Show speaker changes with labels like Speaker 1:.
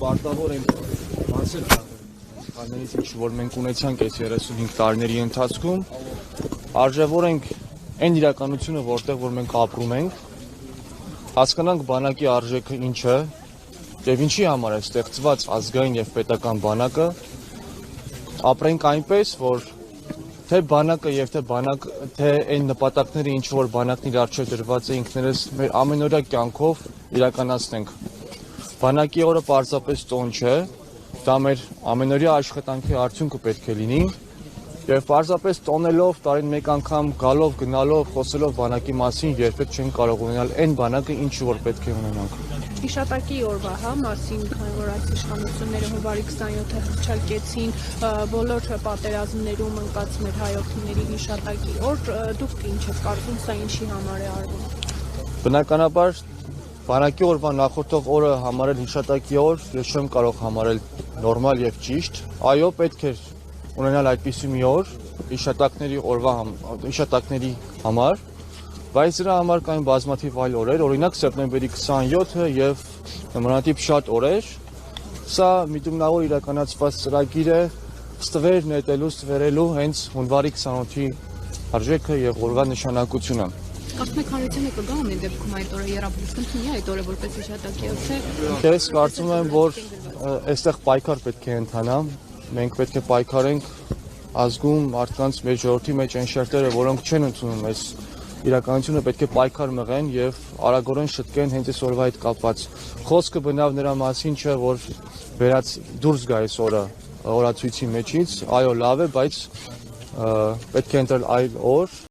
Speaker 1: պարտավոր ենք բացել քաններից ինչ որ մենք ունեցանք այս 35 տարիների ընթացքում, արժևորենք այն իրականությունը, որտեղ որ մենք ապրում ենք, հասկանանք բանակի արժեքը ինչ է եւ ինչի համար է ստեղծված ազգային եւ պետական բանակը, ապրենք այնպես, որ թե բանակը եւ թե այն նպատակները, ինչ որ բանակն իր առջեւ դրված է, ինքներս մեր ամենօրյա կյանքով իրականացնենք։ Բանակի օրը պարզապես տոն չէ, դա մեր ամենօրյա աշխատանքի արդյունքը պետք է լինի եւ պարզապես տոնելով տարին մեկ անգամ գալով, գնալով, խոսելով բանակի մասին երբեք չեն կարող ունենալ այն բանակը, ինչ որ պետք է ունենանք։
Speaker 2: Հիշատակի օրվա մասին, քանի որ այս իշխանությունները հունվարի 27-ը հռչակեցին բոլոր պատերազմներում ընկած մեր հայրենիների հիշատակի օր, դուք ինչ եք կարծում, սա ինչի համար է արվում։
Speaker 1: Բնականաբար բանակի օրվա նախորդող օրը համարել հիշատակի օր, ես չեմ կարող համարել նորմալ եւ ճիշտ։ Այո, պետք է ունենալ այդպիսի մի օր հիշատակների համար, բայց դրա համար կային բազմաթիվ այլ օրեր, օրինակ սեպտեմբերի 27-ը եւ նմանատիպ շատ օրեր։ Սա միտումնավոր իրականացված ծրագիր է ստվեր նետելու, ստվերելու հենց հունվարի 28-ի արժեքը եւ օրվա նշանակությունը։
Speaker 3: Կարծում եք հանրությունը կգա ամեն դեպքում այդ օրը երախտություն ունի այդ օրը որպես հիշատակի օր, թե։
Speaker 1: Ես կարծում եմ, որ այստեղ պայքար պետք է ընթանա, մենք պետք է պայքարենք ազգում, մարդկանց մեր ժողովրդի մեջ այն շերտերը, որոնք չեն ընդունում այս իրականությունը, պետք է պայքար մղեն եւ արագորեն շտկեն հենց այս օրվա հետ կապված։ Խոսքը բնավ նրա մասին չէ, որ դուրս գա այս օրը օրացույցի մեջից, այո լավ է, բայց պետք է ընտրել այլ օր։